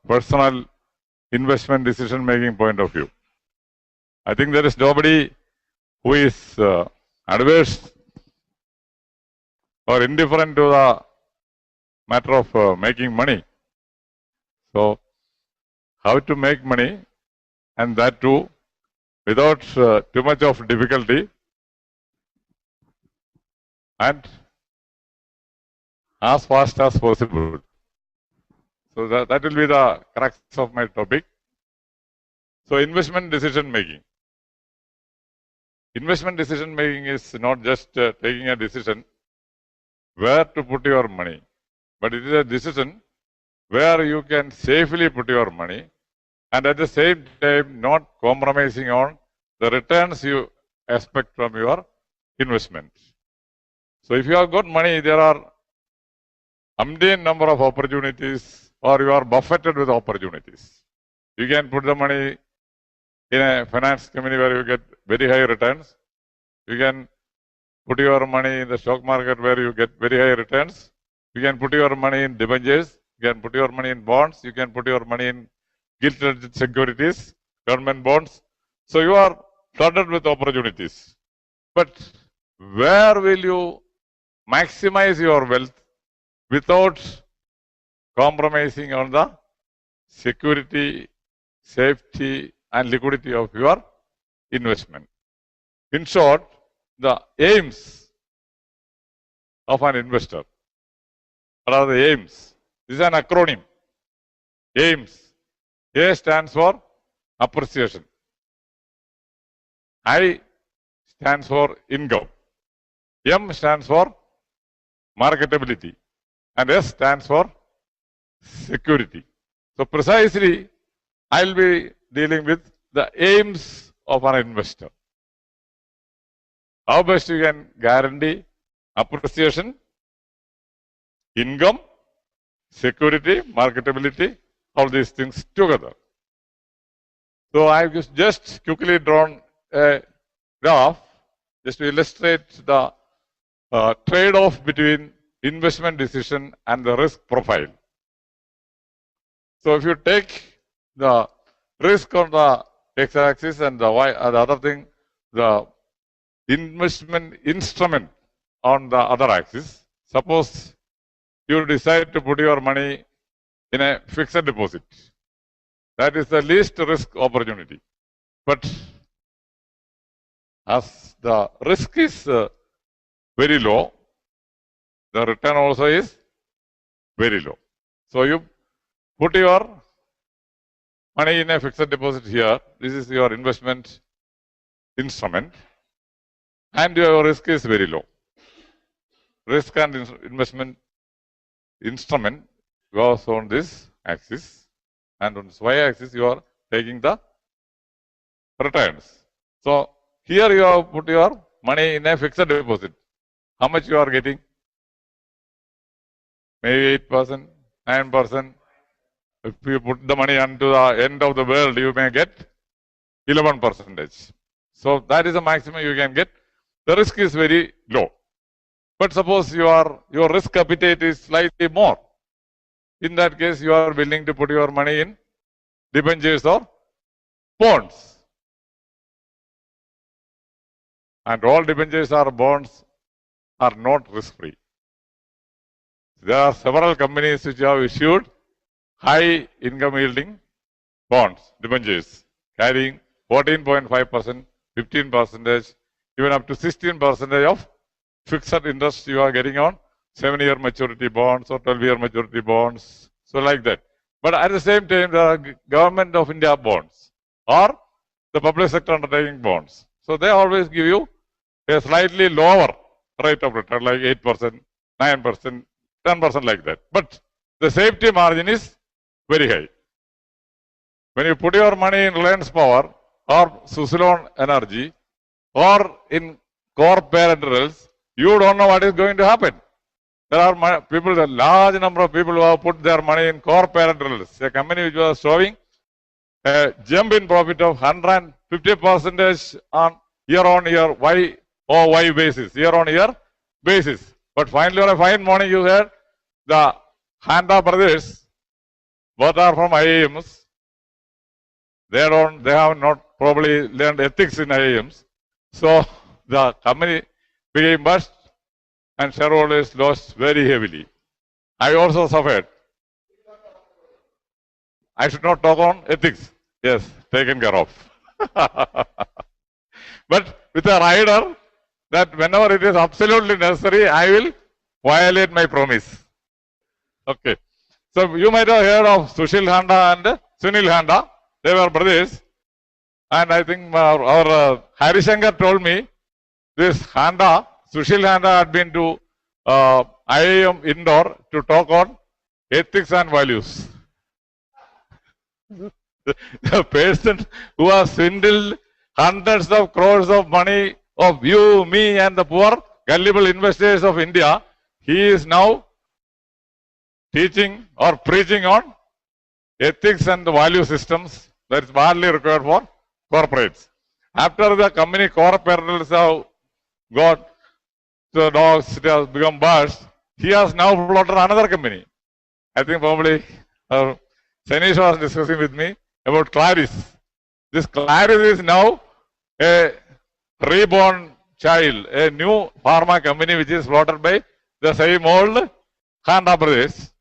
personal investment decision-making point of view. I think there is nobody who is adverse or indifferent to the matter of making money. So, how to make money, and that too without too much of difficulty, and as fast as possible. So that will be the crux of my topic. So investment decision making. Investment decision making is not just taking a decision where to put your money, but it is a decision where you can safely put your money and at the same time not compromising on the returns you expect from your investment. So if you have got money, there are umpteen number of opportunities, or you are buffeted with opportunities. You can put the money in a finance company where you get very high returns. You can put your money in the stock market where you get very high returns. You can put your money in debentures. You can put your money in bonds. You can put your money in gilt-edged securities, government bonds. So you are flooded with opportunities. But where will you maximize your wealth without compromising on the security, safety, and liquidity of your investment? In short, the aims of an investor. What are the aims? This is an acronym. Aims. A stands for appreciation. I stands for income. M stands for marketability. And S stands for security. So precisely, I'll be dealing with the aims of an investor. How best you can guarantee appreciation, income, security, marketability, all these things together. So I've just quickly drawn a graph just to illustrate the trade-off between investment decision and the risk profile. So if you take the risk on the x-axis and the y, the other thing, the investment instrument on the other axis. Suppose you decide to put your money in a fixed deposit. That is the least risk opportunity. But as the risk is very low, the return also is very low. So you put your money in a fixed deposit here. This is your investment instrument. And your risk is very low. Risk and investment instrument goes on this axis, and on this y-axis you are taking the returns. So here you have put your money in a fixed deposit. How much you are getting? Maybe 8%, 9%. If you put the money unto the end of the world, you may get 11%. So that is the maximum you can get. The risk is very low. But suppose your risk appetite is slightly more. In that case, you are willing to put your money in debentures or bonds. And all debentures or bonds are not risk-free. There are several companies which have issued high income yielding bonds, debentures, carrying 14.5%, 15%, even up to 16% of fixed interest you are getting on 7-year maturity bonds or 12-year maturity bonds. So like that. But at the same time, there are government of India bonds or the public sector undertaking bonds. So they always give you a slightly lower rate of return, like 8%, 9%, 10% like that. But the safety margin is very high. When you put your money in Reliance Power or Suzlon Energy or in core parent rails, you don't know what is going to happen. There are people, a large number of people who have put their money in core parent rails, a company which was showing a jump in profit of 150% on year-on-year YOY basis, year-on-year basis. But finally, on a fine morning, you heard the Handa Brothers Both are from IIMs. They have not probably learned ethics in IIMs. So the company became bust and shareholders lost very heavily. I also suffered. I should not talk on ethics. Yes, taken care of. But with a rider that whenever it is absolutely necessary, I will violate my promise. Okay. So you might have heard of Sushil Handa and Sunil Handa. They were brothers. And I think our Harishankar told me this Handa, Sushil Handa had been to IIM Indore to talk on ethics and values. The person who has swindled hundreds of crores of money of you, me, and the poor gullible investors of India, he is now teaching or preaching on ethics and the value systems that is badly required for corporates. After the company corporates have got the dogs, it has become bust, he has now floated another company. I think probably Sanish was discussing with me about Claris. This Claris is now a reborn child, a new pharma company which is floated by the same old Handa brothers.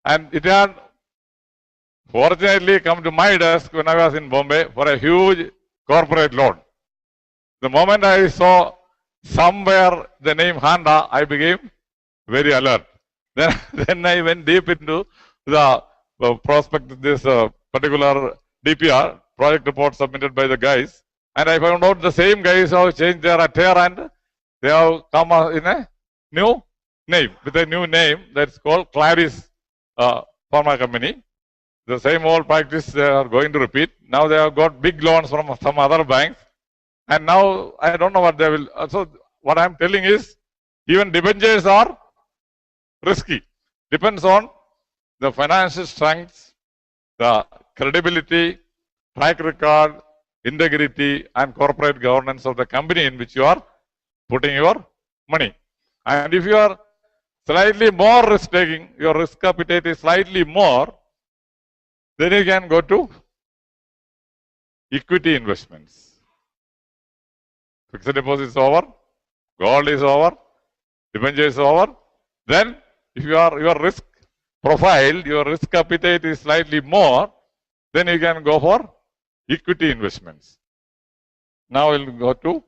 And it had fortunately come to my desk when I was in Bombay for a huge corporate loan. The moment I saw somewhere the name Handa, I became very alert. Then I went deep into the prospect of this particular DPR, project report submitted by the guys. And I found out the same guys have changed their attire and they have come in a new name, with a new name that's called Claris Pharma Company. The same old practice they are going to repeat. Now they have got big loans from some other banks. And now I don't know what they will. So what I'm telling is, even debentures are risky. Depends on the financial strength, the credibility, track record, integrity, and corporate governance of the company in which you are putting your money. And if you are slightly more risk taking, your risk appetite is slightly more, then you can go to equity investments. Fixed deposit is over, gold is over, debenture is over. Then if you are your risk profile, your risk appetite is slightly more, then you can go for equity investments. Now we'll go to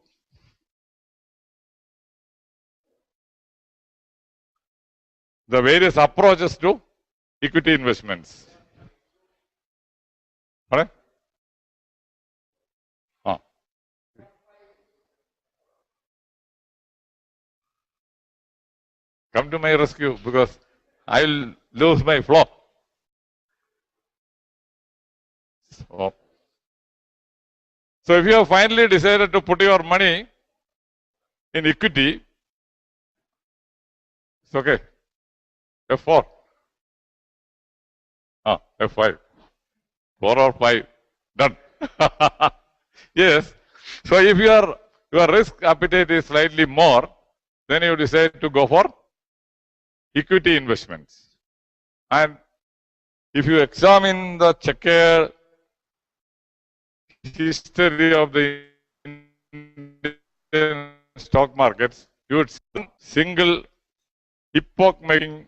the various approaches to equity investments. All right? Come to my rescue because I'll lose my flow. So if you have finally decided to put your money in equity, it's okay. F4. F5. 4 or 5. Done. Yes. So if your risk appetite is slightly more, then you decide to go for equity investments. And if you examine the checkered history of the Indian stock markets, you would see single epoch-making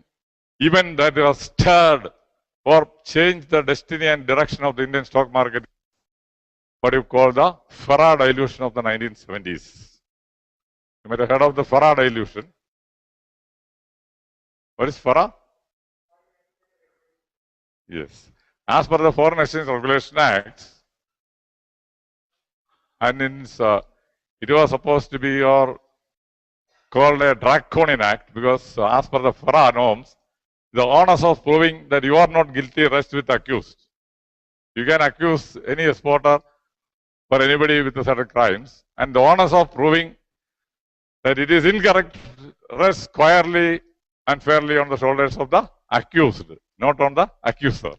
event that was stirred or changed the destiny and direction of the Indian stock market. What you call the Farah dilution of the 1970s. You might have heard of the Farah dilution. What is Farah? Yes. As per the Foreign Exchange Regulation Act, and it was supposed to be called a draconian act because as per the Farah norms, the onus of proving that you are not guilty rests with the accused. You can accuse any exporter for anybody with certain crimes, and the onus of proving that it is incorrect rests squarely and fairly on the shoulders of the accused, not on the accuser.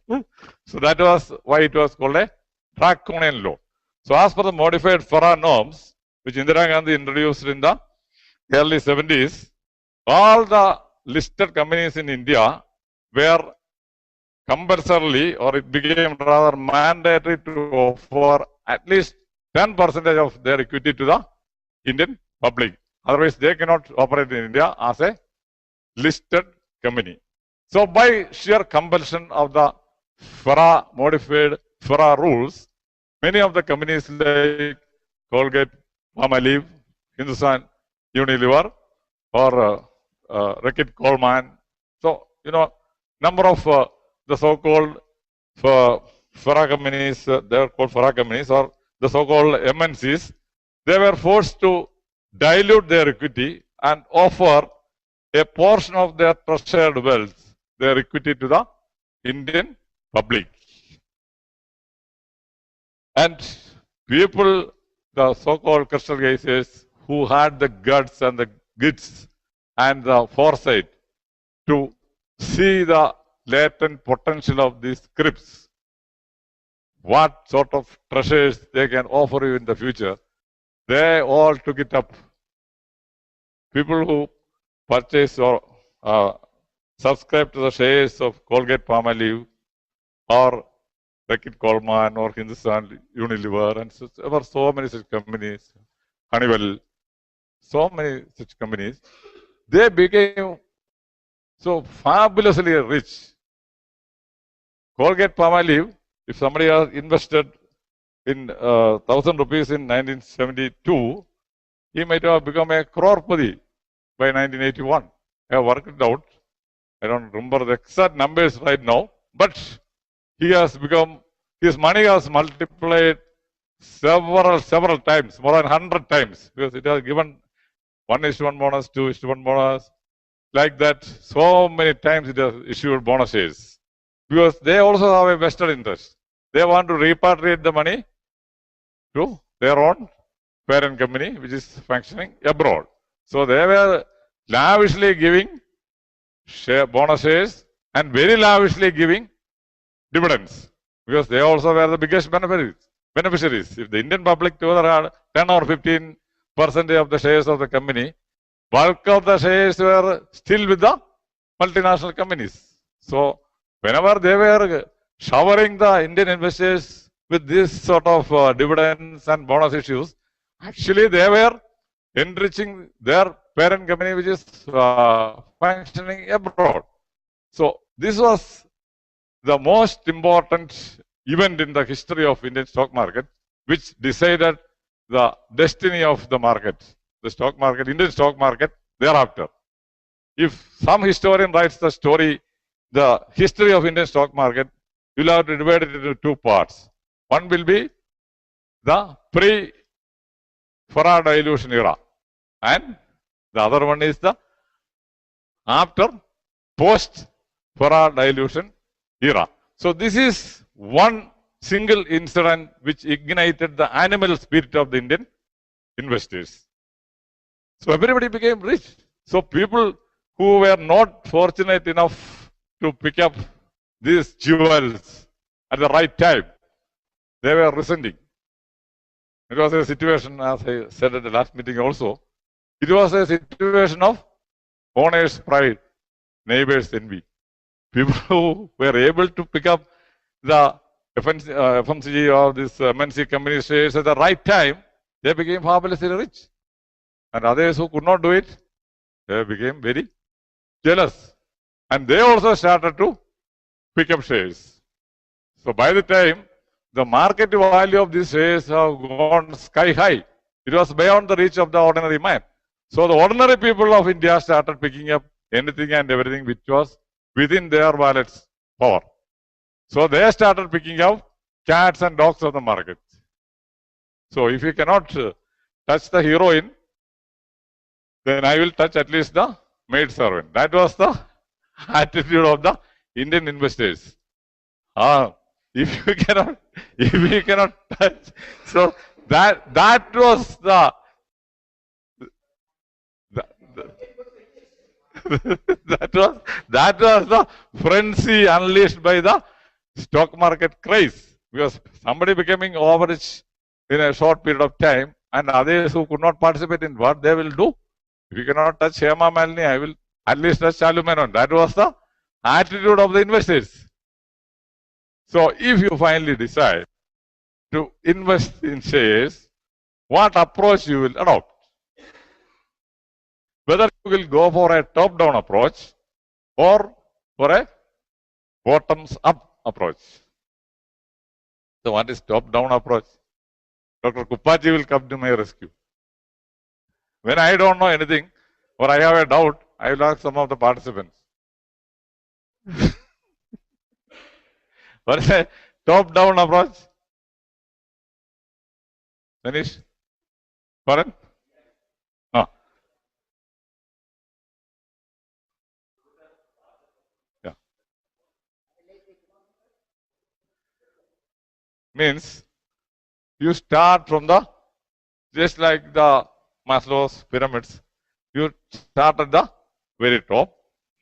So that was why it was called a draconian law. So as per the modified Farah norms, which Indira Gandhi introduced in the early 70s, all the listed companies in India were compulsorily, or it became rather mandatory to offer at least 10% of their equity to the Indian public. Otherwise, they cannot operate in India as a listed company. So, by sheer compulsion of the FERA modified FERA rules, many of the companies like Colgate, Palmolive, Hindustan Unilever, or Reckitt Coleman. So, number of the so-called FERA companies, they are called FERA companies, or the so-called MNCs, they were forced to dilute their equity and offer a portion of their treasured wealth, their equity, to the Indian public. And people, the so-called crystal gazers, who had the guts and the gits and the foresight to see the latent potential of these scripts, what sort of treasures they can offer you in the future, they all took it up. People who purchase or subscribe to the shares of Colgate Palmolive or Reckitt Coleman or Hindustan Unilever, and there were so many such companies, Honeywell, so many such companies, they became so fabulously rich. Colgate Palmolive, if somebody has invested in 1,000 rupees in 1972, he might have become a crorepati by 1981. I have worked it out. I don't remember the exact numbers right now, but he has become, his money has multiplied several times, more than 100 times, because it has given 1:1 bonus, 2:1 bonus, like that. So many times it has issued bonuses, because they also have a vested interest. They want to repatriate the money to their own parent company, which is functioning abroad. So they were lavishly giving share bonuses and very lavishly giving dividends, because they also were the biggest beneficiaries. If the Indian public together had 10 or 15% of the shares of the company, bulk of the shares were still with the multinational companies. So whenever they were showering the Indian investors with this sort of dividends and bonus issues, actually they were enriching their parent company, which is functioning abroad. So this was the most important event in the history of Indian stock market, which decided the destiny of the market, the stock market, Indian stock market thereafter. If some historian writes the story, the history of Indian stock market, you'll have to divide it into two parts. One will be the pre-FERA dilution era, and the other one is the after post-FERA dilution era. So this is one single incident which ignited the animal spirit of the Indian investors. So everybody became rich. So people who were not fortunate enough to pick up these jewels at the right time, they were resenting. It was a situation, as I said at the last meeting also, it was a situation of owner's pride, neighbor's envy. People who were able to pick up the FMCG or this MNC company shares at the right time, they became fabulously rich. And others who could not do it, they became very jealous. And they also started to pick up shares. So by the time the market value of these shares have gone sky high, it was beyond the reach of the ordinary man. So the ordinary people of India started picking up anything and everything which was within their wallet's power. So they started picking up cats and dogs of the market. So if you cannot touch the heroine, then I will touch at least the maid servant. That was the attitude of the Indian investors. If you cannot touch, so that was the that was the frenzy unleashed by the stock market craze, because somebody becoming overrich in a short period of time, and others who could not participate in what they will do. If you cannot touch Hema Malini, I will at least touch Chalu Menon. That was the attitude of the investors. So if you finally decide to invest in shares, what approach you will adopt? Whether you will go for a top-down approach or for a bottoms-up approach. So what is top-down approach? Dr. Kupachi will come to my rescue. When I don't know anything or I have a doubt, I will ask some of the participants. What is a top-down approach? Finish? Pardon? No. Yeah. Means you start from the, just like the Maslow's pyramids, you start at the very top.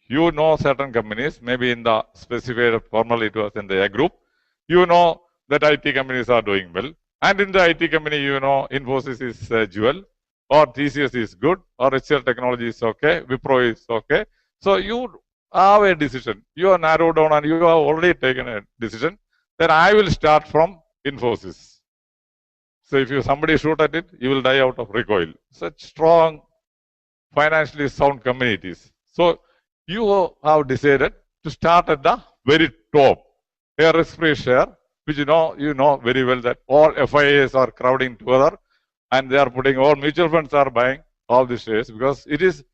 You know certain companies, maybe in the specified, formerly it was in the A group. You know that IT companies are doing well. And in the IT company, you know Infosys is a jewel, or TCS is good, or HCL Technology is okay, Wipro is okay. So you have a decision. You are narrowed down and you have already taken a decision. Then I will start from Infosys. So if somebody shoot at it, you will die out of recoil. Such strong, financially sound company it is. So you have decided to start at the very top, a risk-free share, which you know very well that all FIAs are crowding together and they are putting, all mutual funds are buying all these shares because it is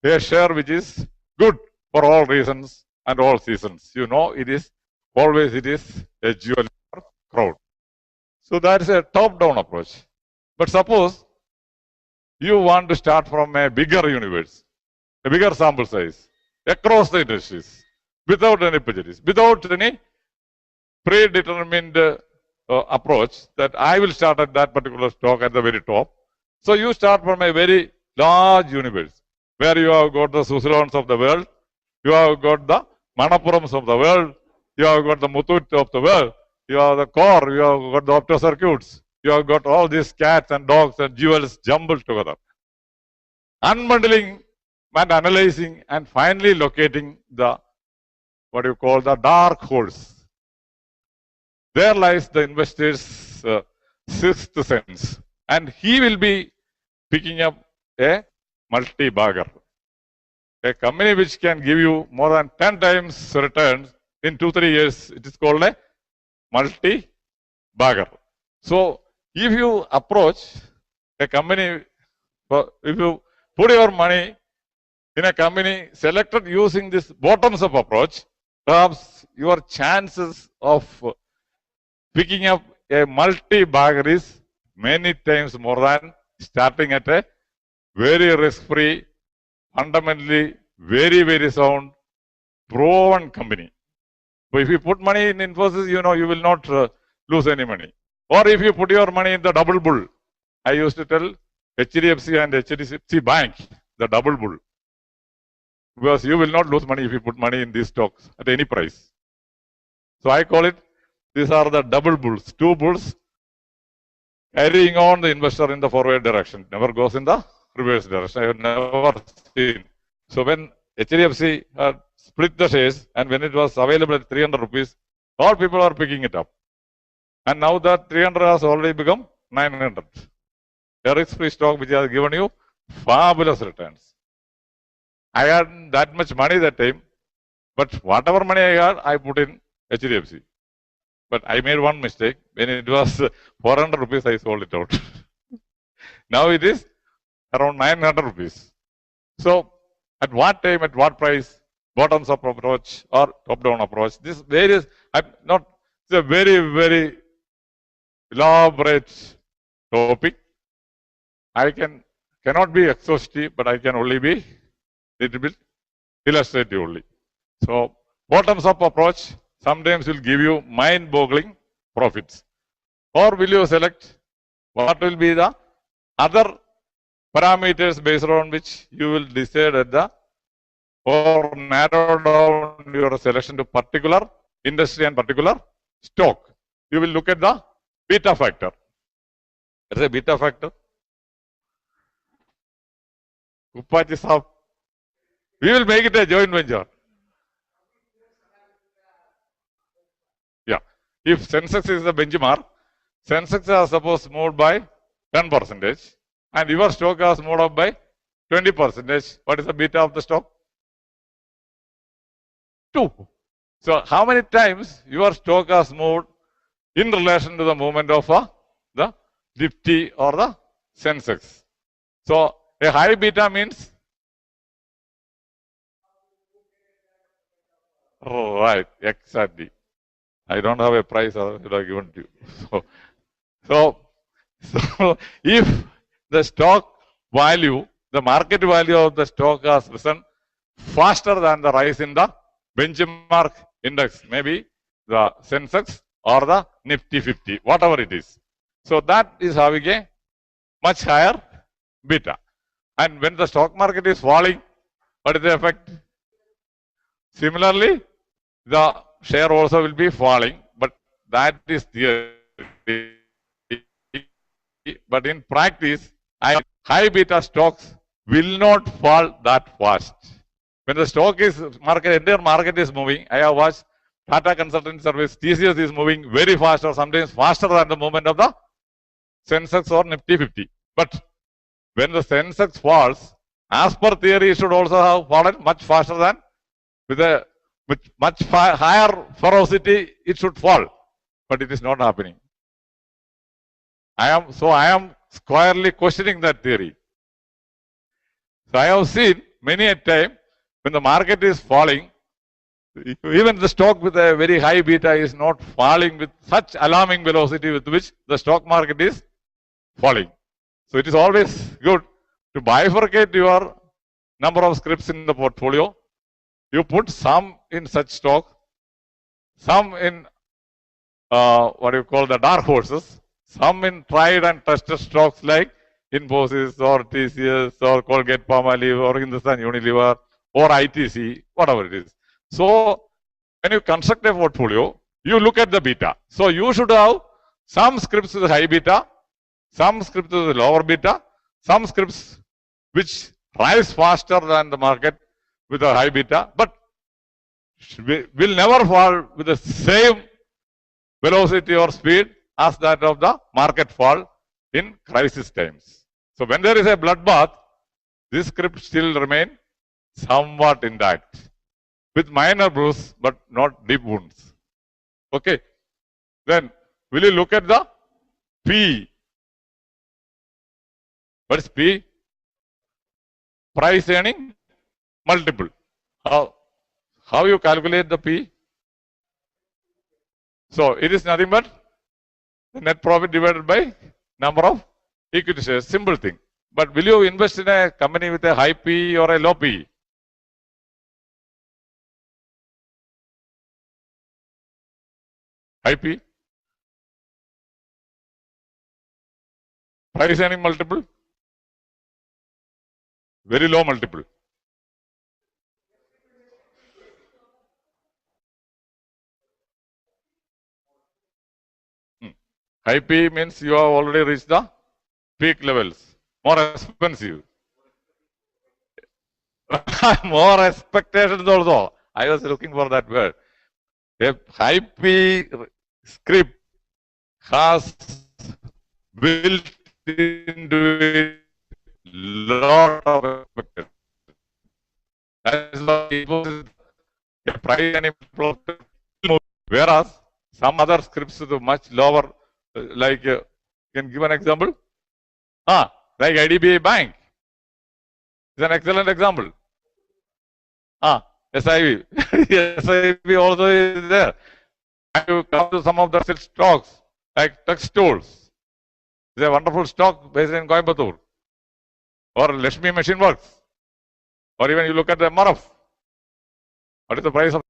a share which is good for all reasons and all seasons. You know, it is always a jewel crowd. So that is a top-down approach. But suppose you want to start from a bigger universe, a bigger sample size, across the industries, without any prejudice, without any predetermined approach that I will start at that particular stock at the very top. So you start from a very large universe where you have got the Suzlons of the world, you have got the Manapurams of the world, you have got the Muthoot of the world, you have the core, you have got the opto circuits, you have got all these cats and dogs and jewels jumbled together. Unbundling and analyzing and finally locating the, what you call the dark holes. There lies the investor's sixth sense. And he will be picking up a multi-bagger. A company which can give you more than 10 times returns in 2-3 years, it is called a multi-bagger. So if you approach a company, if you put your money in a company selected using this bottoms-up approach, perhaps your chances of picking up a multi-bagger is many times more than starting at a very risk-free, fundamentally very, very sound, proven company. So if you put money in Infosys, you know you will not lose any money. Or if you put your money in the double bull, I used to tell HDFC and HDFC Bank, the double bull. Because you will not lose money if you put money in these stocks at any price. So I call it, these are the double bulls, two bulls carrying on the investor in the forward direction, never goes in the reverse direction. I have never seen. So when HDFC had split the shares and when it was available at 300 rupees, all people are picking it up. And now that 300 has already become 900. A risk-free stock which has given you fabulous returns. I had that much money that time, but whatever money I had, I put in HDFC. But I made one mistake. When it was 400 rupees, I sold it out. Now it is around 900 rupees. So at what time, at what price, bottoms up approach or top down approach, this various, it's a very, very elaborate topic. I cannot be exhaustive, but I can only be little bit illustrative only. So bottoms up approach sometimes will give you mind-boggling profits. Or will you select what will be the other parameters based on which you will decide at the, or narrow down your selection to particular industry and particular stock. You will look at the beta factor. What is a beta factor? Kupachi Saab. We will make it a joint venture. Yeah. if Sensex is the benchmark, Sensex are supposed moved by 10%, and your stock has moved up by 20%. What is the beta of the stock? 2. So how many times your stock has moved in relation to the movement of the Nifty or the Sensex? So a high beta means, right, exactly. I don't have a price, I would have given to you. So if the stock value, the market value of the stock has risen faster than the rise in the benchmark index, maybe the Sensex or the Nifty 50, whatever it is. So that is having a much higher beta. And when the stock market is falling, what is the effect? Similarly, the share also will be falling, but that is theory. But in practice, high beta stocks will not fall that fast. When the stock is entire market is moving, I have watched Tata Consulting Service, TCS is moving very fast or sometimes faster than the movement of the Sensex or Nifty 50. But when the Sensex falls, as per theory, it should also have fallen much faster than, with much higher ferocity, it should fall. But it is not happening. I am squarely questioning that theory. So I have seen many a time when the market is falling, even the stock with a very high beta is not falling with such alarming velocity with which the stock market is falling. So it is always good to bifurcate your number of scripts in the portfolio. You put some in such stock, some in what you call the dark horses, some in tried and trusted stocks like Infosys or TCS or Colgate Palmolive or Hindustan Unilever or ITC, whatever it is. So when you construct a portfolio, you look at the beta. So you should have some scripts with high beta, some scripts with lower beta, some scripts which rise faster than the market with a high beta, but will never fall with the same velocity or speed as that of the market fall in crisis times. So when there is a bloodbath, this script still remain somewhat intact with minor bruise but not deep wounds. Okay. Then will you look at the P? What is P? Price earning multiple. How you calculate the P? So it is nothing but the net profit divided by number of equity shares. Simple thing. But will you invest in a company with a high P or a low P? High P? Price earning multiple? Very low multiple. High P means you have already reached the peak levels. More expensive. More expectations also. I was looking for that word. A high P script has built into it lot of expectations. That's why a price and whereas some other scripts with much lower, like can give an example? Like IDBI Bank is an excellent example. SIV. SIV also is there. And you come to some of the stocks like Textools. It's a wonderful stock based in Coimbatore. Or Lakshmi Machine Works. Or even you look at the MRF. What is the price of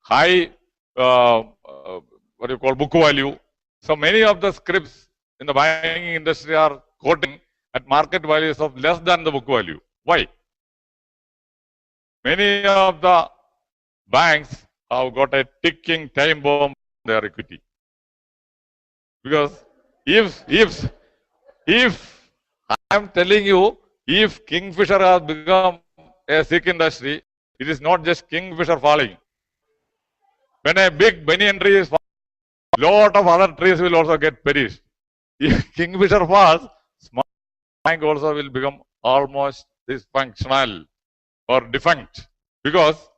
high, what do you call, book value. So many of the scripts in the banking industry are quoting at market values of less than the book value. Why? Many of the banks have got a ticking time bomb on their equity. Because if I am telling you, if Kingfisher has become a sick industry, it is not just Kingfisher falling. When a big banyan tree is falling, lot of other trees will also get perished. If Kingfisher falls, small bank also will become almost dysfunctional or defunct. Because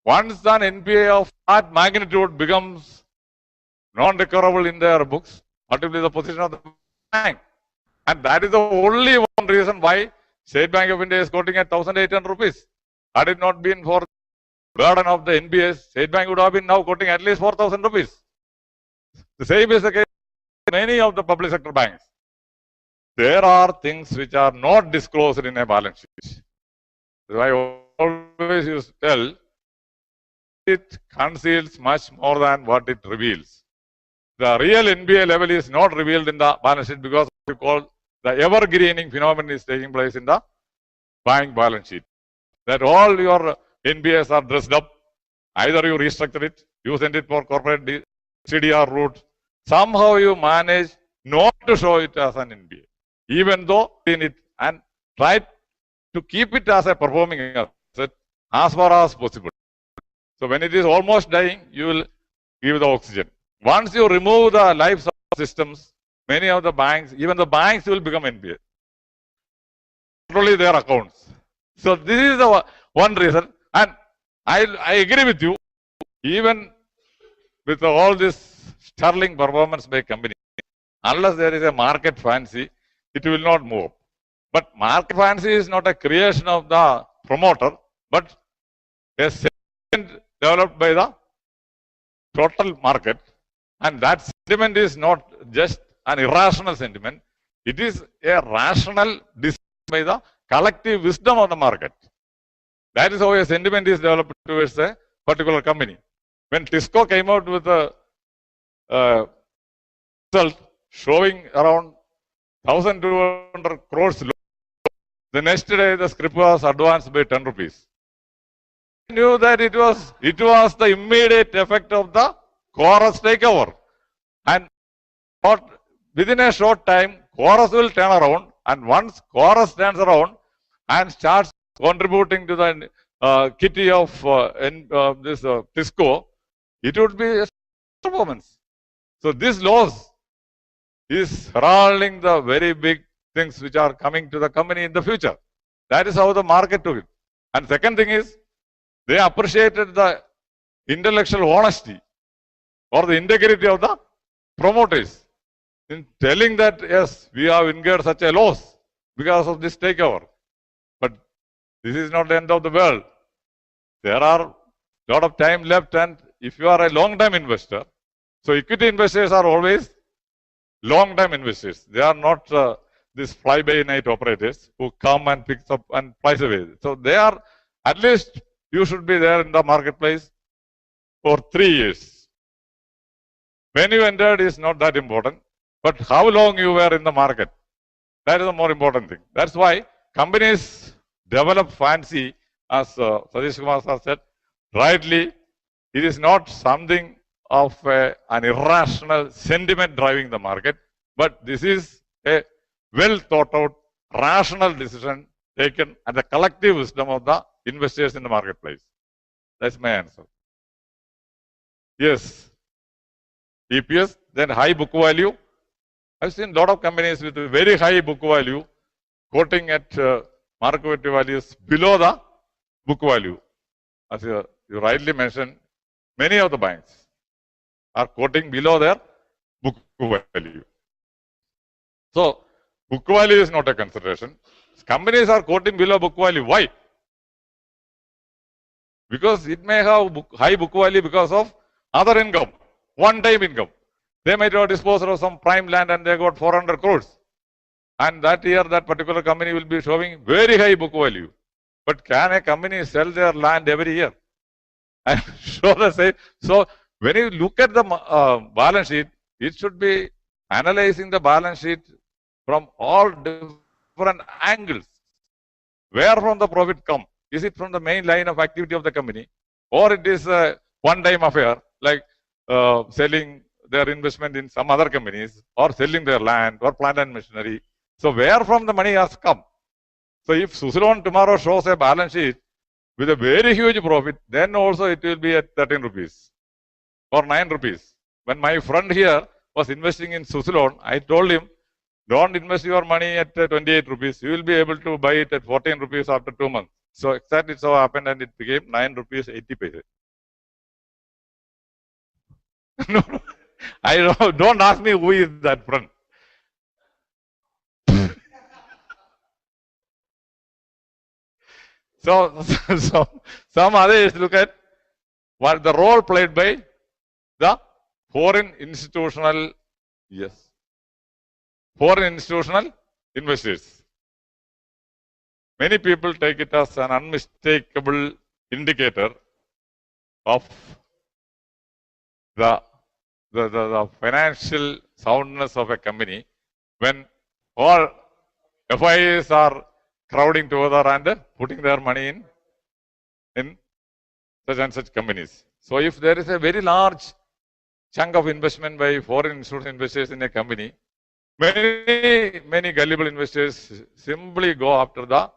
once an NPA of that magnitude becomes non-recoverable in their books, multiply the position of the bank. And that is the only one reason why State Bank of India is quoting at 1,800 rupees. Had it not been for the burden of the NPAs, State Bank would have been now quoting at least 4,000 rupees. The same is the case with many of the public sector banks. There are things which are not disclosed in a balance sheet. So I always used to tell, it conceals much more than what it reveals. The real NPA level is not revealed in the balance sheet because we call the evergreening phenomenon is taking place in the bank balance sheet. That all your NPAs are dressed up. Either you restructure it, you send it for corporate CDR route. Somehow you manage not to show it as an NPA, even though in it, and try to keep it as a performing asset as far as possible. So when it is almost dying, you will give the oxygen. Once you remove the life systems, many of the banks, even the banks will become NPA. Not only their accounts. So this is the one reason. And I agree with you, even with all this sterling performance by company, unless there is a market fancy, it will not move. But market fancy is not a creation of the promoter, but a sentiment developed by the total market. And that sentiment is not just an irrational sentiment. It is a rational decision by the collective wisdom of the market. That is how a sentiment is developed towards a particular company. When Tisco came out with a result showing around 1,200 crores, the next day the script was advanced by 10 rupees. I knew that it was the immediate effect of the Chorus takeover. And within a short time, Chorus will turn around. And once Chorus turns around and starts contributing to the kitty of this Tisco, it would be a performance. So this loss is heralding the very big things which are coming to the company in the future. That is how the market took it. And second thing is, they appreciated the intellectual honesty or the integrity of the promoters in telling that, yes, we have incurred such a loss because of this takeover. But this is not the end of the world. There are a lot of time left, and if you are a long-term investor, so equity investors are always long-term investors. They are not these fly-by-night operators who come and pick up and price away. So they are, at least you should be there in the marketplace for 3 years. When you entered is not that important, but how long you were in the market, that is the more important thing. That's why companies develop fancy, as Satish Kumar sir said, rightly, it is not something of an irrational sentiment driving the market, but this is a well thought out, rational decision taken at the collective wisdom of the investors in the marketplace. That's my answer. Yes. EPS, then high book value. I've seen a lot of companies with very high book value quoting at market values below the book value. As you rightly mentioned, many of the banks are quoting below their book value. So, book value is not a consideration. Companies are quoting below book value. Why? Because it may have high book value because of other income, one-time income. They might have disposed of some prime land and they got 400 crores. And that year, that particular company will be showing very high book value. But can a company sell their land every year and show the same. So when you look at the balance sheet, it should be analyzing the balance sheet from all different angles. Where from the profit come? Is it from the main line of activity of the company, or it is a one-time affair like selling their investment in some other companies, or selling their land or plant and machinery? So where from the money has come? So if Suzlon tomorrow shows a balance sheet with a very huge profit, then also it will be at 13 rupees or 9 rupees. When my friend here was investing in Suzlon, I told him, don't invest your money at 28 rupees. You will be able to buy it at 14 rupees after 2 months. So exactly so happened, and it became 9 rupees 80 paise. No, I don't ask me who is that friend. So some others look at what the role played by the foreign institutional, yes, foreign institutional investors. Many people take it as an unmistakable indicator of the financial soundness of a company when all FIAs are crowding together and putting their money in such and such companies. So if there is a very large chunk of investment by foreign institutional investors in a company, many gullible investors simply go after the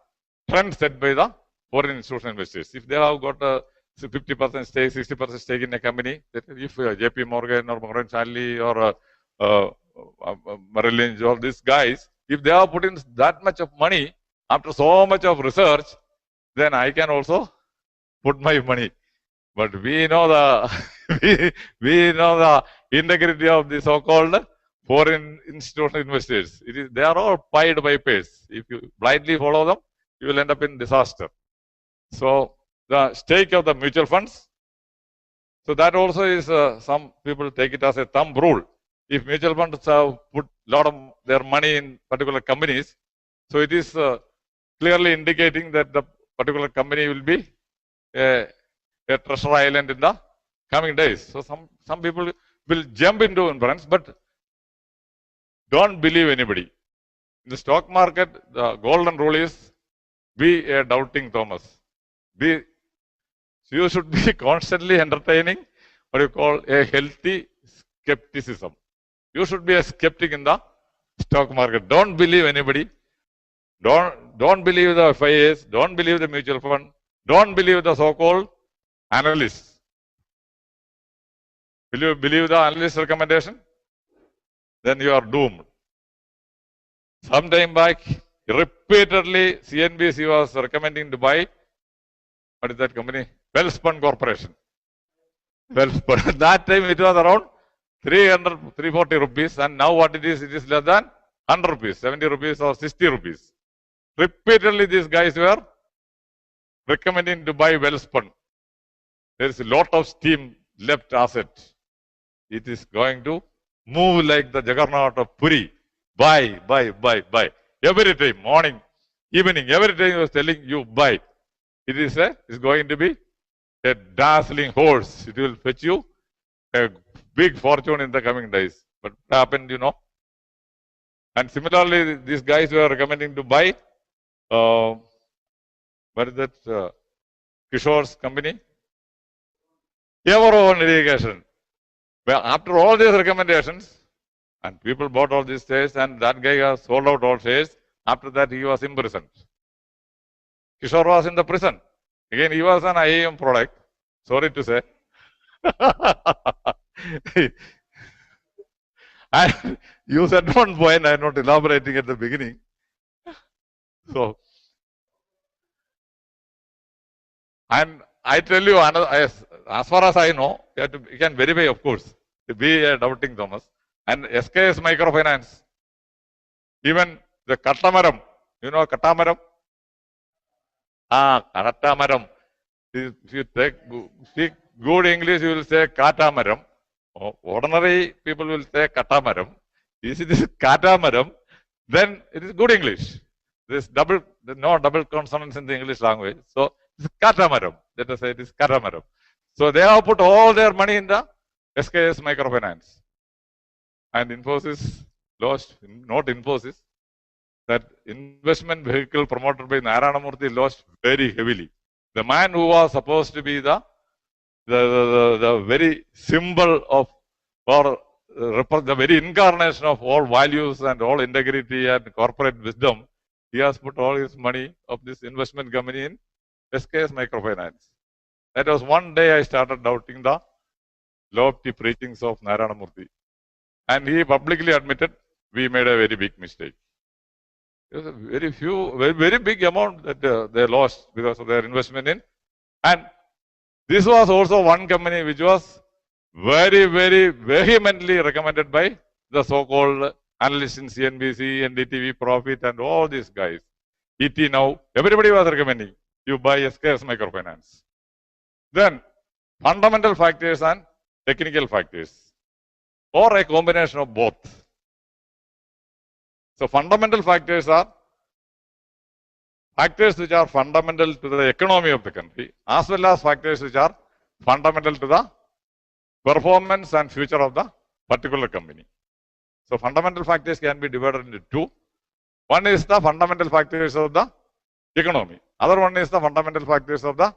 trend set by the foreign institutional investors. If they have got a 50% stake, 60% stake in a company, that if JP Morgan or Morgan Stanley or Merrill Lynch or these guys, if they have put in that much of money after so much of research, then I can also put my money. But we know the we know the integrity of the so-called foreign institutional investors. They are all Pied Pipers. If you blindly follow them, you will end up in disaster. So the stake of the mutual funds. So that also is some people take it as a thumb rule. If mutual funds have put a lot of their money in particular companies, so it is clearly indicating that the particular company will be a treasure island in the coming days. So some people will jump into inference, but don't believe anybody. In the stock market, the golden rule is be a doubting Thomas. You should be constantly entertaining what you call a healthy skepticism. You should be a skeptic in the stock market. Don't believe anybody. Don't believe the FIAs. Don't believe the mutual fund. Don't believe the so-called analysts. Will you believe the analyst recommendation? Then you are doomed. Sometime back, repeatedly CNBC was recommending to buy, what is that company? Welspun Corporation. Welspun. That time it was around 340 rupees, and now what it is less than 100 rupees, 70 rupees or 60 rupees. Repeatedly these guys were recommending to buy Welspun. There is a lot of steam left asset. It is going to move like the juggernaut of Puri. Buy. Every time, morning, evening, every time he was telling you buy. It is going to be a dazzling horse. It will fetch you a big fortune in the coming days. But what happened, you know? And similarly, these guys were recommending to buy, what is that, Kishore's company? Ever Irrigation. Well, after all these recommendations, and people bought all these shares, and that guy has sold out all shares. After that, he was imprisoned. Kishore was in the prison. Again, he was an IAM product. Sorry to say. And you said one point, I'm not elaborating at the beginning. So, and I tell you, as far as I know, you can verify, of course, to be a doubting Thomas. And SKS Microfinance, even the Katamaram, you know Katamaram? Katamaram. If you speak good English, you will say Katamaram. Ordinary people will say Katamaram. If it is Katamaram, then it is good English. There's no double consonants in the English language. So it's Katamaram. Let us say it is Katamaram. So they have put all their money in the SKS Microfinance. And Infosys lost, not Infosys, that investment vehicle promoted by Narayana Murthy lost very heavily. The man who was supposed to be the very symbol of, or the very incarnation of all values and all integrity and corporate wisdom, he has put all his money of this investment company in SKS Microfinance. That was one day I started doubting the lofty preachings of Narayana Murthy. And he publicly admitted we made a very big mistake. It was a very big amount that they lost because of their investment in. And this was also one company which was very, very vehemently recommended by the so-called analysts in CNBC, NDTV, Profit, and all these guys. ET Now, everybody was recommending you buy SKS Microfinance. Then, fundamental factors and technical factors, or a combination of both. So, fundamental factors are factors which are fundamental to the economy of the country, as well as factors which are fundamental to the performance and future of the particular company. So, fundamental factors can be divided into two. One is the fundamental factors of the economy. Other one is the fundamental factors of the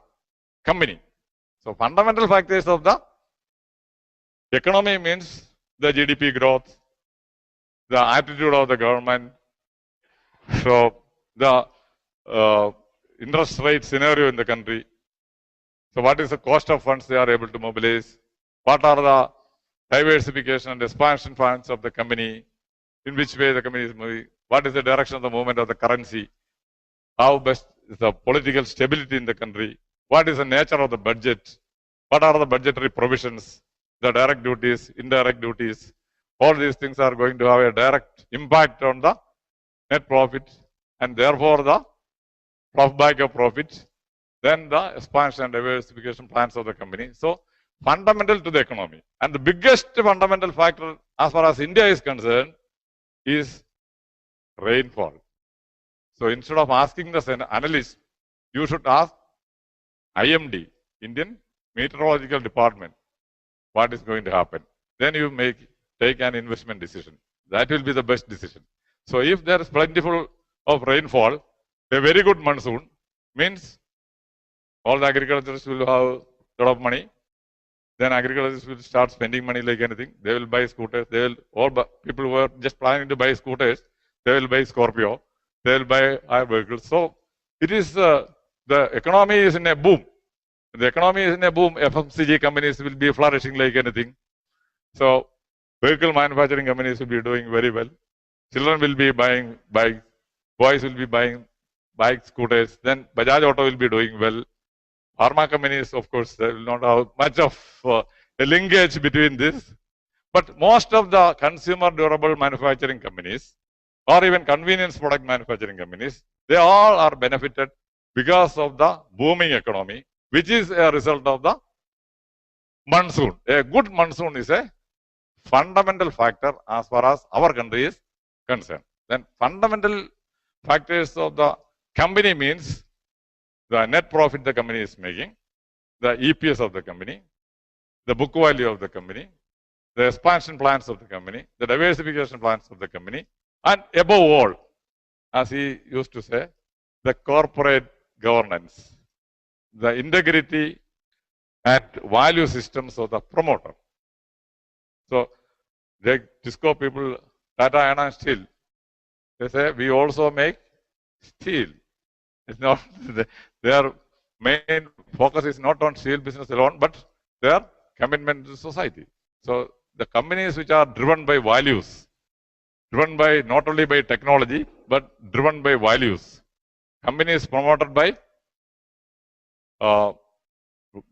company. So, fundamental factors of the economy means the GDP growth, the attitude of the government, so the interest rate scenario in the country. So, what is the cost of funds they are able to mobilize? What are the diversification and expansion plans of the company? In which way the company is moving? What is the direction of the movement of the currency? How best is the political stability in the country? What is the nature of the budget? What are the budgetary provisions? The direct duties, indirect duties. All these things are going to have a direct impact on the net profit and therefore the back of profit. Then the expansion and diversification plans of the company. So, fundamental to the economy. And the biggest fundamental factor as far as India is concerned is rainfall. So, instead of asking the analyst, you should ask IMD, Indian Meteorological Department, what is going to happen. Then you take an investment decision. That will be the best decision. So, if there is plentiful of rainfall, a very good monsoon means all the agriculturists will have a lot of money. Then agriculturists will start spending money like anything. They will buy scooters. People who are just planning to buy scooters, they will buy Scorpio. They will buy our vehicles. So, it is the economy is in a boom. The economy is in a boom. FMCG companies will be flourishing like anything. So, vehicle manufacturing companies will be doing very well. Children will be buying bikes. Boys will be buying bikes, scooters. Then Bajaj Auto will be doing well. Pharma companies, of course, they will not have much of a linkage between this. But most of the consumer durable manufacturing companies or even convenience product manufacturing companies, they all are benefited because of the booming economy, which is a result of the monsoon. A good monsoon is a fundamental factor as far as our country is concerned. Then fundamental factors of the company means the net profit the company is making, the EPS of the company, the book value of the company, the expansion plans of the company, the diversification plans of the company, and above all, as he used to say, the corporate governance, the integrity and value systems of the promoter. So, the Tisco people, Tata Iron and Steel, they say we also make steel. It's not their main focus is not on steel business alone, but their commitment to society. So, the companies which are driven by values, driven by not only by technology, but driven by values. Companies promoted by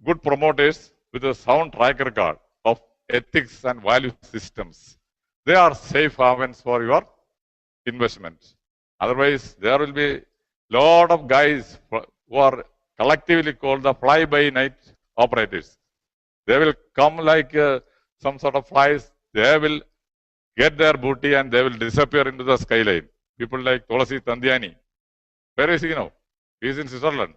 good promoters with a sound track record of ethics and value systems. They are safe havens for your investment. Otherwise, there will be lot of guys who are collectively called the fly-by-night operators. They will come like some sort of flies. They will get their booty and they will disappear into the skyline. People like Tulasi Tandiani. Where is he now? He is in Switzerland.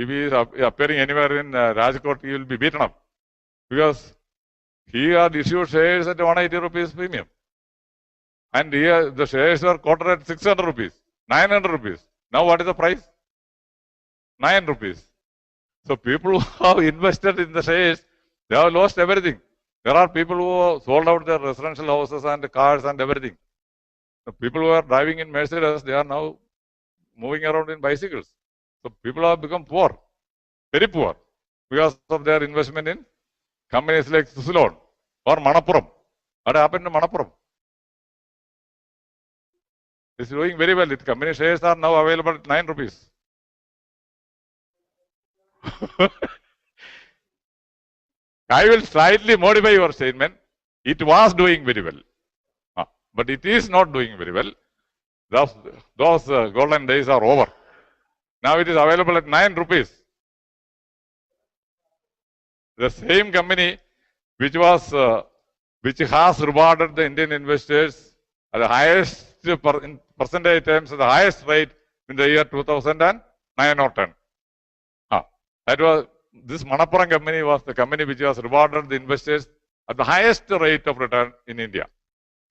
if he is appearing anywhere in Rajkot, he will be beaten up because he had issued shares at 180 rupees premium. And here the shares were quoted at 600 rupees, 900 rupees. Now what is the price? 9 rupees. So people who have invested in the shares, they have lost everything. There are people who sold out their residential houses and cars and everything. The people who are driving in Mercedes, they are now moving around in bicycles. So people have become poor, very poor, because of their investment in companies like Suzlon or Manappuram. What happened to Manappuram? It's doing very well. Its company shares are now available at 9 rupees. I will slightly modify your statement. It was doing very well. But it is not doing very well. Those golden days are over. Now it is available at 9 rupees. The same company which has rewarded the Indian investors at the highest in percentage terms, at the highest rate in the year 2009 or 10. That was this Manappuram company was the company which was rewarded the investors at the highest rate of return in India.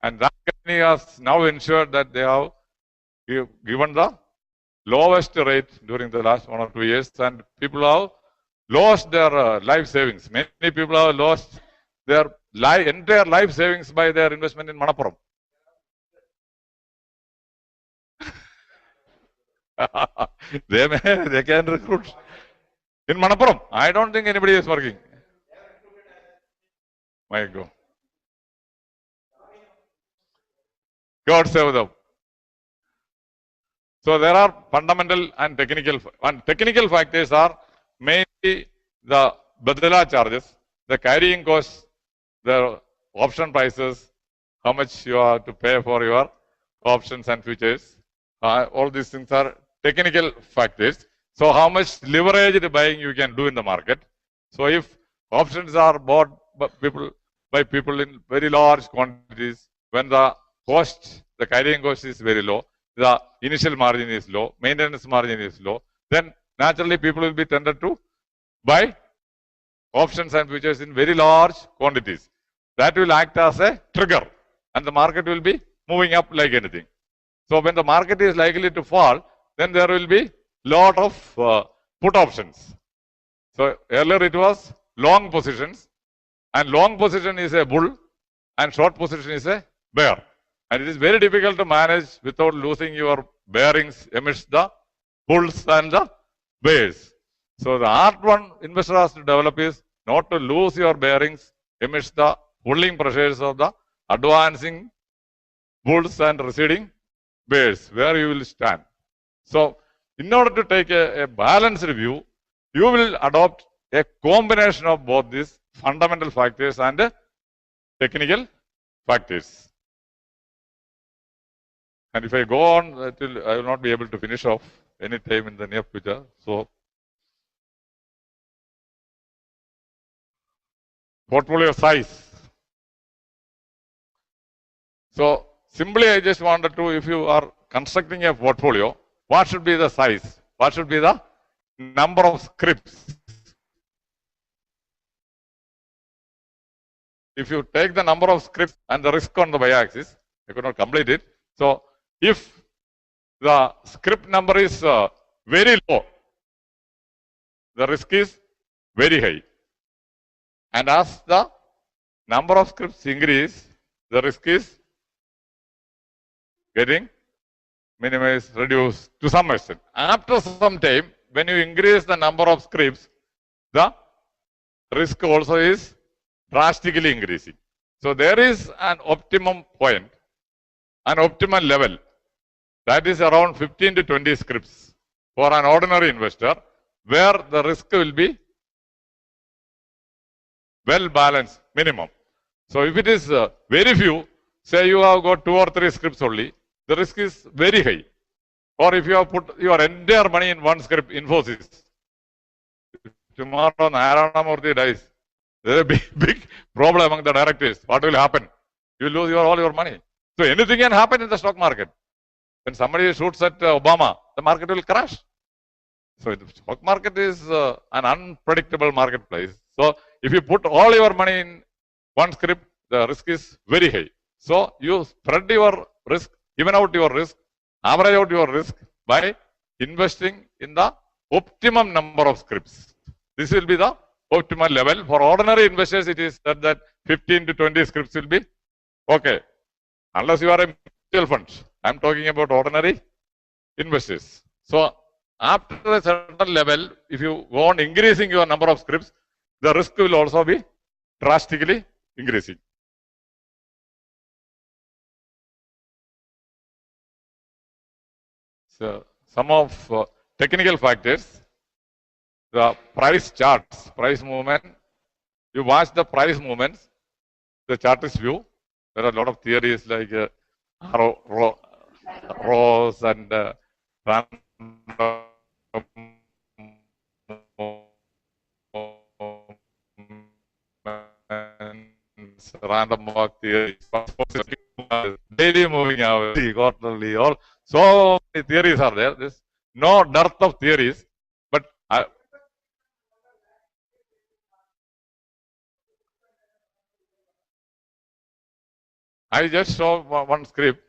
And that company has now ensured that they have given the lowest rate during the last 1 or 2 years, and people have lost their life savings. Many people have lost their entire life savings by their investment in Manappuram. They can recruit in Manappuram. I don't think anybody is working. My God. God save them. So there are fundamental and technical factors are mainly the Badala charges, the carrying costs, the option prices, how much you have to pay for your options and futures. All these things are technical factors. So how much leveraged buying you can do in the market. So if options are bought by people in very large quantities, when the carrying cost is very low, the initial margin is low, maintenance margin is low, then naturally people will be tended to buy options and futures in very large quantities. That will act as a trigger and the market will be moving up like anything. So when the market is likely to fall, then there will be lot of put options. So earlier it was long positions, and long position is a bull and short position is a bear. And it is very difficult to manage without losing your bearings amidst the bulls and the bears. So the art one investor has to develop is not to lose your bearings amidst the pulling pressures of the advancing bulls and receding bears, where you will stand. So in order to take a balanced view, you will adopt a combination of both these fundamental factors and technical factors. And if I go on, I will not be able to finish off any time in the near future. So, portfolio size. So, simply I just wanted to, if you are constructing a portfolio, what should be the size? What should be the number of scrips? If you take the number of scrips and the risk on the y-axis, I could not complete it. So, if the script number is very low, the risk is very high. And as the number of scripts increase, the risk is getting minimized, reduced to some extent. After some time, when you increase the number of scripts, the risk also is drastically increasing. So there is an optimum point, an optimal level, that is around 15 to 20 scripts for an ordinary investor, where the risk will be well balanced, minimum. So if it is very few, say you have got 2 or 3 scripts only, the risk is very high. Or if you have put your entire money in one script, Infosys, tomorrow Narayana Murthy dies, there is a big problem among the directors. What will happen? You lose all your money. So anything can happen in the stock market. When somebody shoots at Obama, the market will crash. So the stock market is an unpredictable marketplace. So if you put all your money in one script, the risk is very high. So you spread your risk, even out your risk, average out your risk by investing in the optimum number of scripts. This will be the optimal level. For ordinary investors, it is said that 15 to 20 scripts will be okay. Unless you are a mutual fund. I'm talking about ordinary investors. So after a certain level, if you go on increasing your number of scripts, the risk will also be drastically increasing. So some of technical factors, the price charts, price movement. You watch the price movements, the chart is view. There are a lot of theories like Ross and random walk theories, daily moving average, quarterly, all so many theories are there. There's no dearth of theories, but I just saw one script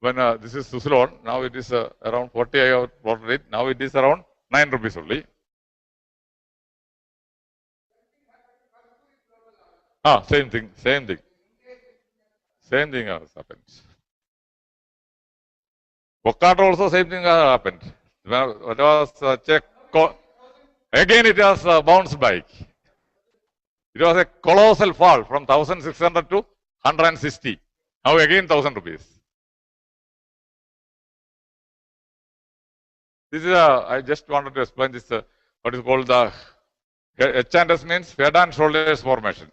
when this is Suslon. Now it is around 40 I have plotted it. Now it is around 9 rupees only. Same thing, same thing. Same thing has happened. Bokata also same thing has happened. It was check. Again it has bounced back. It was a colossal fall from 1,600 to 160. Now again 1,000 rupees. This is I just wanted to explain this. What is called the H&S means head and shoulders formation.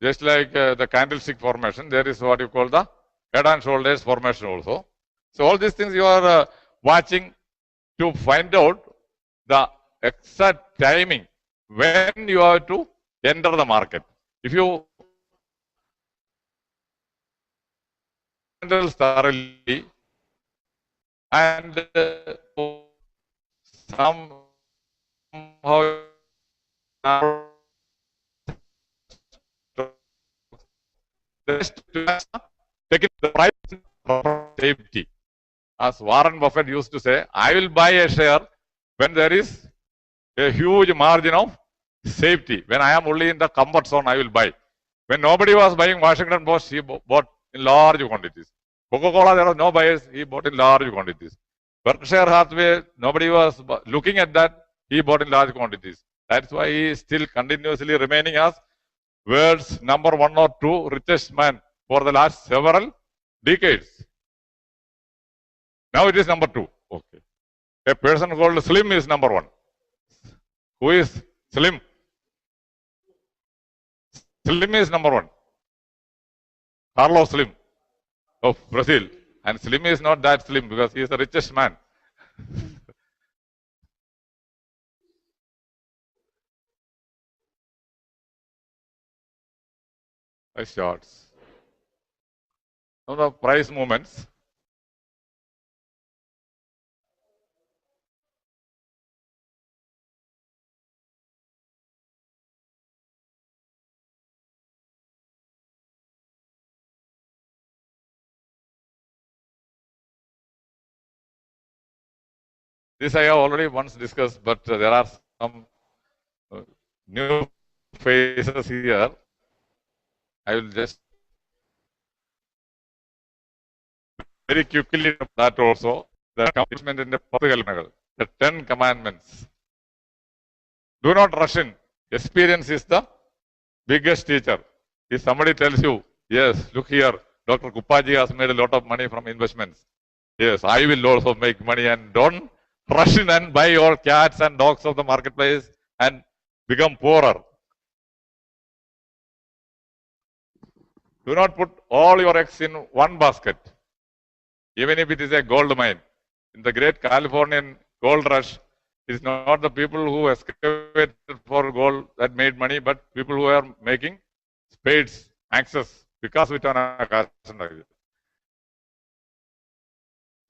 Just like the candlestick formation, there is what you call the head and shoulders formation also. So all these things you are watching to find out the exact timing when you have to enter the market. If you handle thoroughly and somehow taking the price for safety. As Warren Buffett used to say, I will buy a share when there is a huge margin of safety. When I am only in the comfort zone, I will buy. When nobody was buying Washington Post, he bought in large quantities. Coca-Cola, there was no buyers, he bought in large quantities. Berkshire Hathaway, nobody was looking at that, he bought in large quantities. That's why he is still continuously remaining as world's number 1 or 2 richest man for the last several decades. Now it is number 2. Okay. A person called Slim is number 1. Who is Slim? Slim is number 1. Carlos Slim of Brazil. And Slim is not that slim because he is the richest man. Shots. Now the price movements. This I have already once discussed, but there are some new phases here. I will just very quickly that also. The accomplishment in the 10 commandments. Do not rush in. Experience is the biggest teacher. If somebody tells you, yes, look here, Dr. Kupaji has made a lot of money from investments. Yes, I will also make money, and don't rush in and buy all cats and dogs of the marketplace and become poorer. Do not put all your eggs in one basket, even if it is a gold mine. In the great Californian gold rush, it is not the people who excavated for gold that made money, but people who are making spades, axes, because we turn a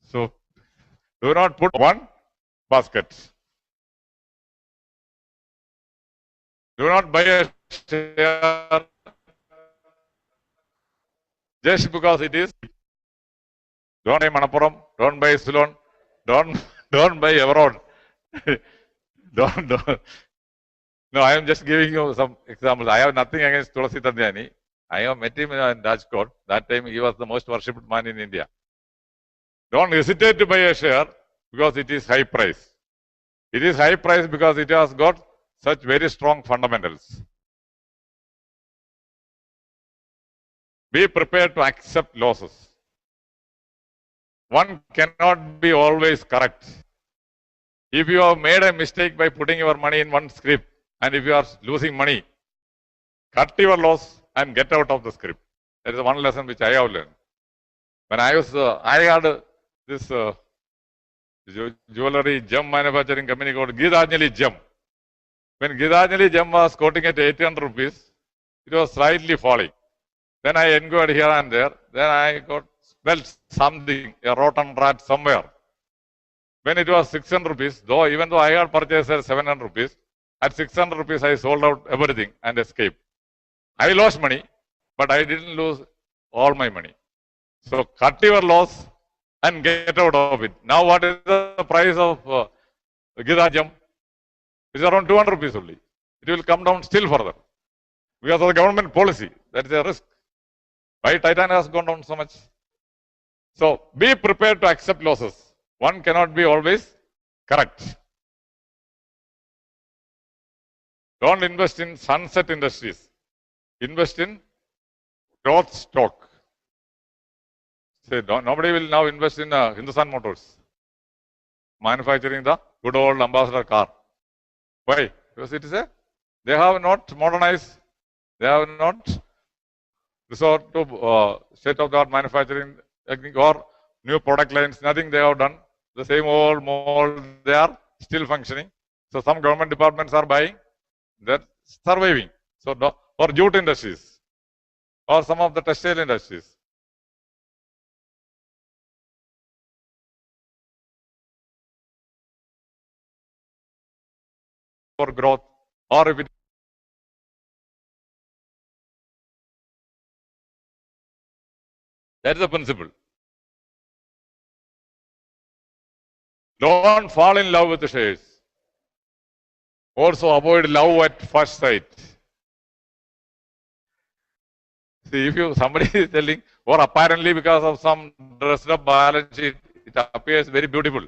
So do not put one basket. Do not buy a share just because it is. Don't buy Manappuram, don't buy Ceylon, don't buy Everon. don't. No, I am just giving you some examples. I have nothing against Tulasi Tandjani. I have met him in Rajkot. That time he was the most worshipped man in India. Don't hesitate to buy a share because it is high price. It is high price because it has got such very strong fundamentals. Be prepared to accept losses. One cannot be always correct. If you have made a mistake by putting your money in one script, and if you are losing money, cut your loss and get out of the script. That is one lesson which I have learned. When I had this jewelry gem manufacturing company called Gitanjali Gem. When Gitanjali Gem was quoting at 800 rupees, it was slightly falling. Then I inquired here and there. Then I smelled something, a rotten rat somewhere. When it was 600 rupees, even though I had purchased at 700 rupees, at 600 rupees I sold out everything and escaped. I lost money, but I didn't lose all my money. So cut your loss and get out of it. Now what is the price of Gitanjali Gem? It's around 200 rupees only. It will come down still further because of the government policy. That is a risk. Why Titan has gone down so much? So be prepared to accept losses. One cannot be always correct. Don't invest in sunset industries. Invest in growth stock. Say, nobody will now invest in Hindustan Motors, manufacturing the good old Ambassador car. Why? Because they have not modernized, they have not resort to state-of-the-art manufacturing technique or new product lines, nothing they have done. The same old mold, they are still functioning. So some government departments are buying, they're surviving. So, or jute industries, or some of the textile industries. For growth, or if it that is the principle. Don't fall in love with the shares. Also avoid love at first sight. See, if somebody is telling, or apparently because of some dressed up balance sheet, it appears very beautiful.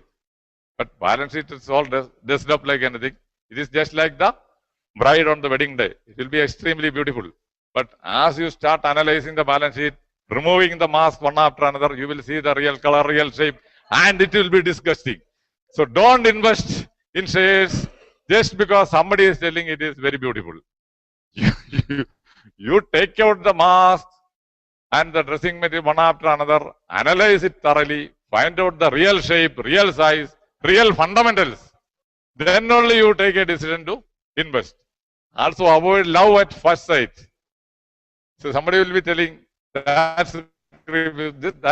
But balance sheet is all dressed up like anything. It is just like the bride on the wedding day. It will be extremely beautiful. But as you start analyzing the balance sheet, removing the mask one after another, you will see the real color, real shape, and it will be disgusting. So don't invest in shares just because somebody is telling it is very beautiful. You take out the mask and the dressing material one after another, analyze it thoroughly, find out the real shape, real size, real fundamentals. Then only you take a decision to invest. Also avoid love at first sight. So somebody will be telling, that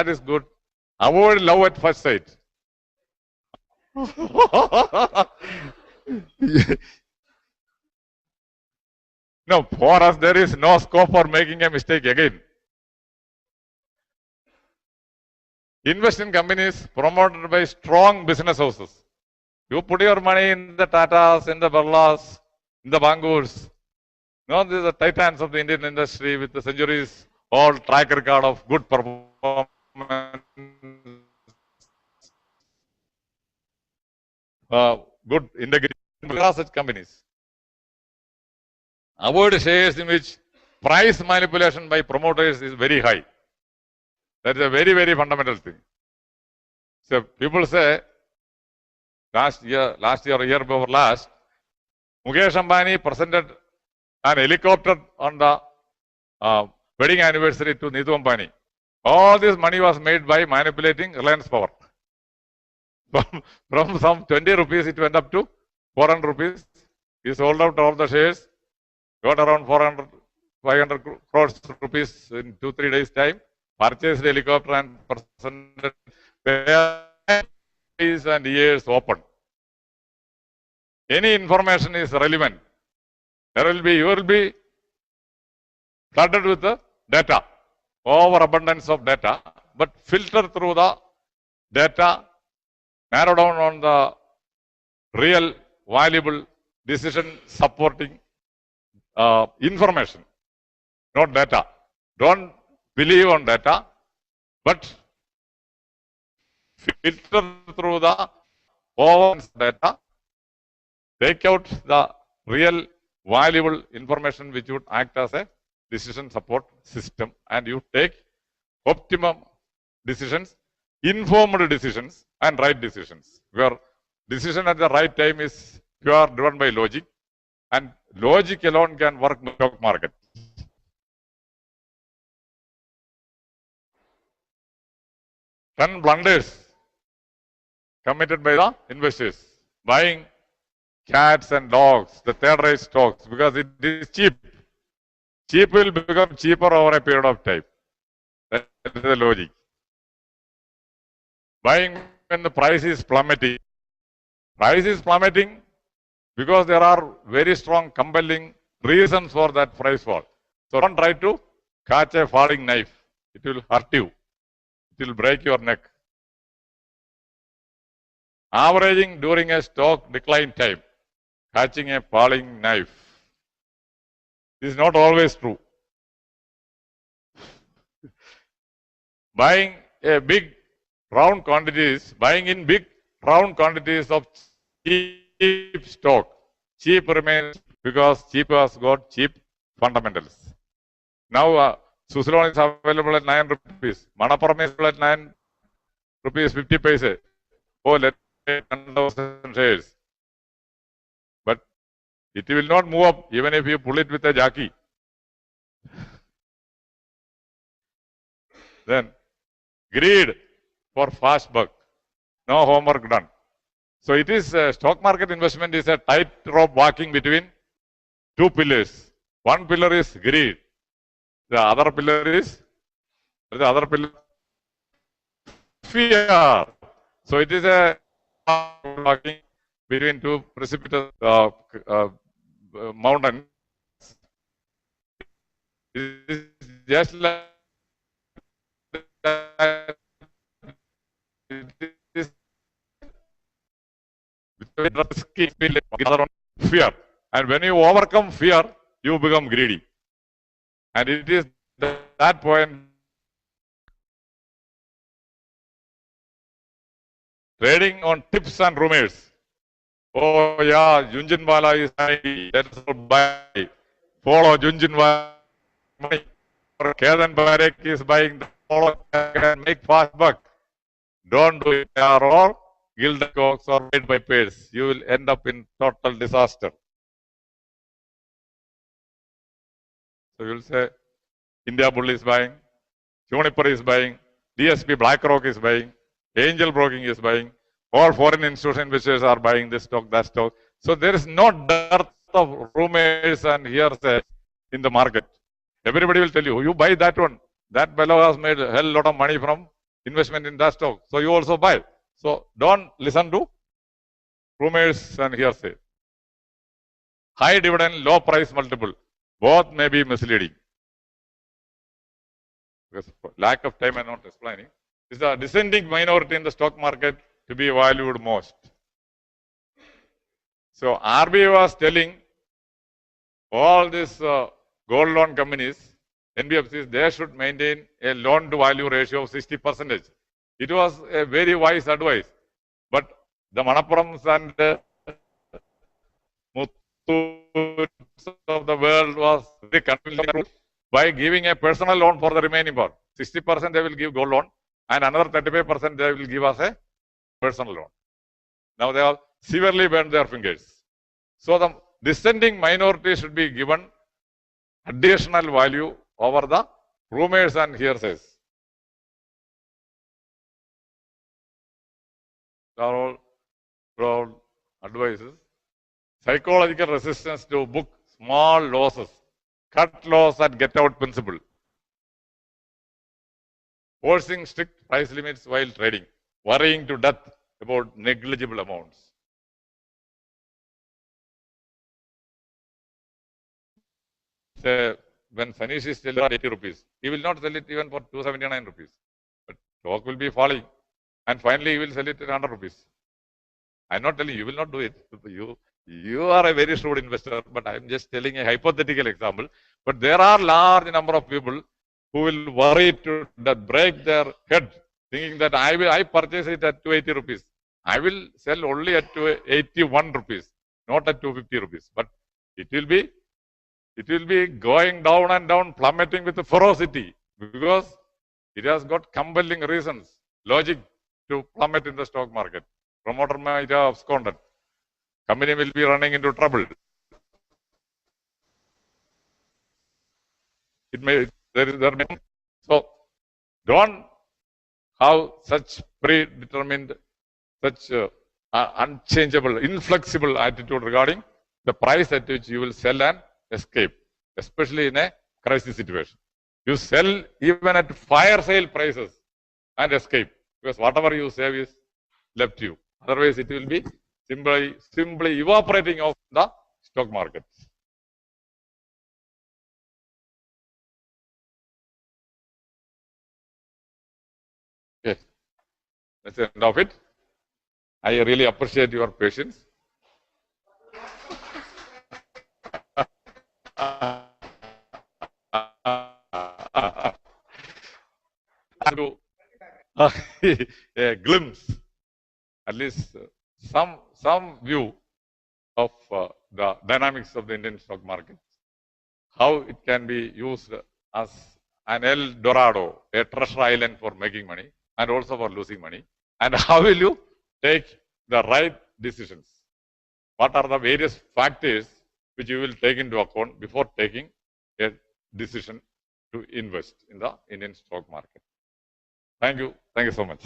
is good. Avoid love at first sight. No, for us there is no scope for making a mistake again. Invest in companies promoted by strong business houses. You put your money in the Tatas, in the Birlas, in the Bangurs. No, these are titans of the Indian industry with the centuries old track record of good performance. Good integrity. Such companies. Avoid shares in which price manipulation by promoters is very high. That is a very, very fundamental thing. So people say, last year or year before last, Mukesh Ambani presented an helicopter on the wedding anniversary to Neetu Ambani. All this money was made by manipulating Reliance Power. From some 20 rupees, it went up to 400 rupees. He sold out all the shares, got around 500 crores rupees in 2-3 days time, purchased the helicopter and presented days and years open. Any information is relevant. You will be flooded with the data, overabundance of data, but filter through the data, narrow down on the real, valuable, decision supporting information, not data. Don't believe on data, but filter through the over data, take out the real, valuable information which would act as a decision support system, and you take optimum decisions, informed decisions, and right decisions, where decision at the right time is pure driven by logic, and logic alone can work in the stock market. Ten blunders committed by the investors, buying cats and dogs, the third-rate stocks, because it is cheap. Cheap will become cheaper over a period of time. That is the logic. Buying when the price is plummeting. Price is plummeting because there are very strong, compelling reasons for that price fall. So don't try to catch a falling knife. It will hurt you. It will break your neck. Averaging during a stock decline time, catching a falling knife. This is not always true. Buying a big round quantities, buying in big round quantities of cheap stock. Cheap remains because cheap has got cheap fundamentals. Now, Susilon is available at 9 rupees. Manappuram is available at 9 rupees 50 paise. Oh, let's say 10,000 shares. But it will not move up even if you pull it with a jockey. Then, greed for fast buck. No homework done. So it is stock market investment is a tightrope walking between two pillars. One pillar is greed. The other pillar is fear. So it is a walking between two precipitous mountains. It is just like fear. And when you overcome fear, you become greedy. And it is that point trading on tips and rumors. Oh yeah, Jhunjhunwala is buying, let's buy. Follow Jhunjhunwala. Or Ketan Parekh is buying, follow and make fast buck. Don't do it. They are all gilded cocks or made by pairs. You will end up in total disaster. So you will say, India Bull is buying, Juniper is buying, DSP BlackRock is buying, Angel Broking is buying, all foreign institutional investors are buying this stock, that stock. So there is no dearth of rumors and hearsay in the market. Everybody will tell you, you buy that one. That fellow has made a hell lot of money from investment in that stock. So you also buy. So don't listen to rumors and hearsay. High dividend, low price multiple. Both may be misleading. Because lack of time I'm not explaining. It's the descending minority in the stock market to be valued most. So RBI was telling all these gold loan companies, NBFCs, they should maintain a loan to value ratio of 60%. It was a very wise advice. But the Manappurams and Muthoos of the world was very convincing by giving a personal loan for the remaining part. 60% they will give gold loan and another 35% they will give us a personal loan. Now they have severely burned their fingers. So the descending minority should be given additional value over the rumors and hearsays. Are all advices. Psychological resistance to book small losses. Cut loss and get out principle. Forcing strict price limits while trading. Worrying to death about negligible amounts. when Sanish is selling at 80 rupees, he will not sell it even for 279 rupees. But stock will be falling, and finally he will sell it at 100 rupees. I'm not telling you will not do it. You are a very shrewd investor, but I'm just telling a hypothetical example. But there are large number of people who will worry to break their head, thinking that I purchase it at 280 rupees. I will sell only at 281 rupees, not at 250 rupees. But it will be going down and down, plummeting with ferocity, because it has got compelling reasons, logic to plummet in the stock market. Promoter might have absconded. Company will be running into trouble. So don't have such predetermined, such unchangeable, inflexible attitude regarding the price at which you will sell and escape, especially in a crisis situation. You sell even at fire sale prices and escape, because whatever you save is left to you. Otherwise, it will be simply evaporating off the stock market. Okay, that's the end of it. I really appreciate your patience. A glimpse, at least some view of the dynamics of the Indian stock market, how it can be used as an El Dorado, a treasure island for making money and also for losing money, and how will you take the right decisions? What are the various factors which you will take into account before taking a decision to invest in the Indian stock market? Thank you so much.